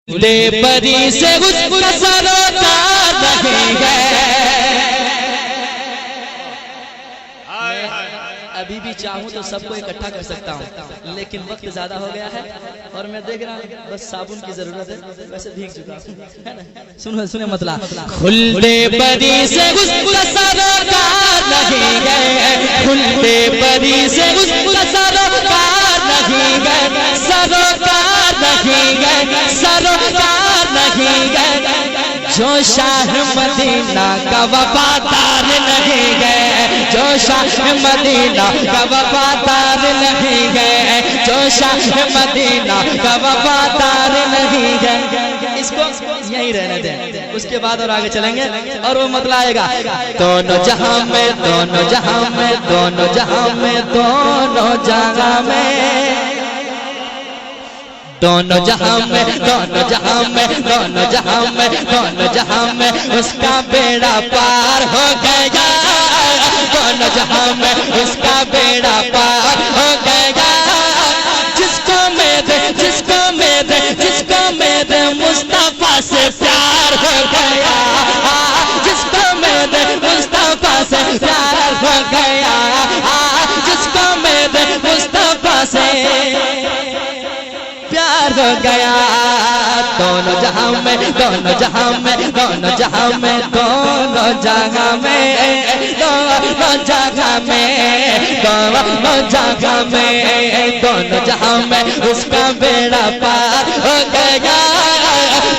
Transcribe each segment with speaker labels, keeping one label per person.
Speaker 1: دے پری سے اس کا سروکار رہیں گے۔ ابھی بھی چاہوں تو سب کو اکٹھا کر سکتا ہوں، لیکن وقت زیادہ ہو گیا ہے اور میں دیکھ رہا ہوں بس صابن کی ضرورت ہے، ویسے بھیگ چکا ہوں۔ سنیں مطلب کھلے پری سے اس کا سروکار رہیں گے، کھلے پری سے اس کا سروکار رہیں گے، سروکار رہیں گے، سروکار رہیں گے۔ جو شاہ مدینہ کا وفادار نہیں گئے، جو شاہ مدینہ کا وفادار نہیں گئے، جو شاہ مدینہ کا وفادار نہیں گئے۔ اس کو یہیں رہنے دیں، اس کے بعد اور آگے چلیں گے اور وہ مطلب آئے گا۔ دونوں جہاں میں، دونوں جہاں میں، دونوں جہاں میں، دونوں جہاں میں، دونوں جہاں میں، دونوں جہاں میں، دونوں جہاں میں، دونوں جہاں میں اس کا بیڑا پار ہو گیا، دونوں جہاں میں اس کا بیڑا پار ہو گیا۔ جس کو میرے، جس کو میرے، جس کو میرے مصطفیٰ سے پیار ہو گیا، جس کو میرے مصطفیٰ سے پیار ہو گیا، جس کو میرے مصطفیٰ سے پیار ہو گیا۔ دونوں جہاں میں، دونوں جہاں میں، دونوں جہاں میں، دونوں جگہ میں، دونوں جگہ میں، دونوں جگہ میں، دونوں جہاں میں اس کا بیڑا پار ہو گیا،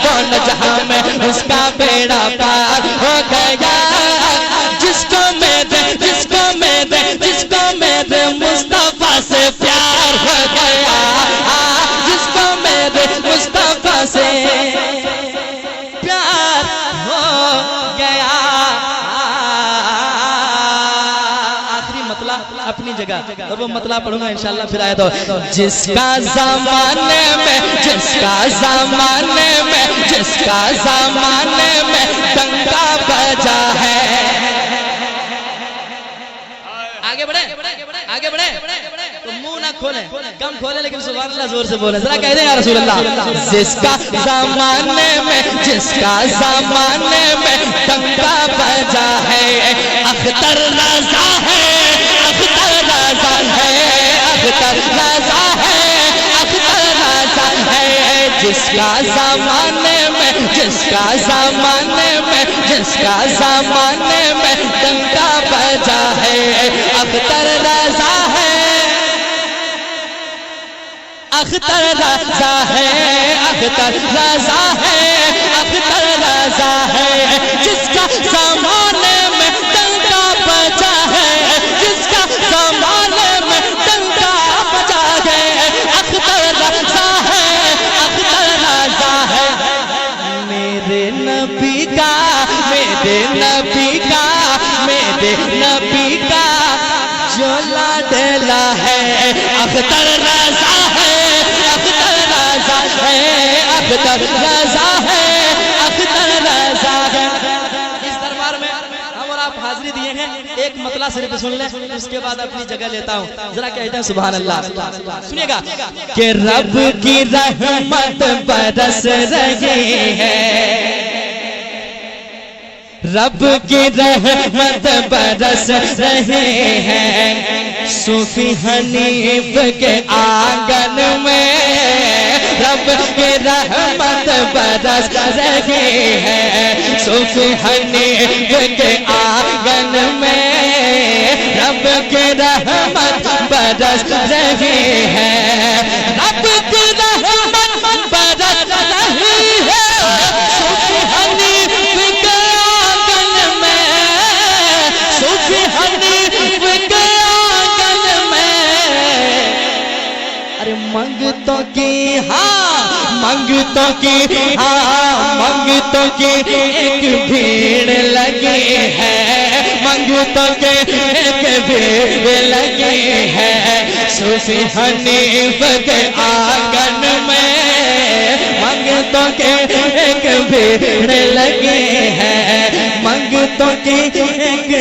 Speaker 1: دونوں جہاں میں اس کا بیڑا پار ہو گیا۔ جس کو میرے، جس کو میرے، جس کو میرے مصطفیٰ سے پیار ہو گیا، مصطفیٰ سے پیار ہو گیا۔ آخری مطلب اپنی جگہ اور وہ مطلب پڑھوں گا انشاءاللہ پھر آئے تو۔ جس کا زمانے میں، جس کا زمانے میں، جس کا زمانے میں ڈنکا بجا ہے۔ آگے بڑھے، آگے بڑھے، تو منہ نہ کھولیں، کم کھولیں لیکن سبحان اللہ زور سے بولیں، ذرا کہہ دیں یا رسول اللہ۔ جس کا زمانے میں، جس کا زمانے میں ڈنکا بجا ہے، اختر رضا ہے، اختر رضا ہے، اختر رضا ہے، اختر رضا ہے۔ جس کا زمانے میں، جس کا زمانے میں، جس کا زمانے میں ڈنکا بجا ہے، اختر رضا ہے، اختر رضا ہے، اختر رضا ہے، اختر رضا ہے۔ جس کا زمانے میں ڈنکا بجا ہے، جس کا زمانے میں ڈنکا بجا ہے، اختر رضا ہے، اختر رضا ہے۔ میرے نبی کا، میرے نبی کا، میرے نبی کا جو لاڈلا ہے، اختر رضا ہے، اختر رضا ہے، اختر رضا ہے، اختر رضا ہے۔ اس دربار میں ہم اور آپ حاضری دیے ہیں، ایک مطلب صرف سن لیں، اس کے بعد اپنی جگہ لیتا ہوں، ذرا کہتے ہیں سبحان اللہ۔ سنیے گا کہ رب کی رحمت برس رہی ہے، رب کی رحمت برس رہے ہیں، صوفی حنیف کے آنگن میں رب کی رحمت برس رہے ہیں، صوفی حنیف کے آنگن میں رب کی رحمت برس رہے ہیں، رب کی رحمت برس رہی ہے، صوفی حنیف کے آنگن میں، صوفی حنیف کے آنگن میں۔ ارے منگتوں کی، ہاں منگتوں کی، ہاں منگتوں کی ایک بھیڑ لگی ہے، منگتوں کے ایک بھیڑ لگی ہے، صوفی حنیف کے آنگن میں منگتوں کے ایک بھیڑ لگی ہے، منگتوں کی ایک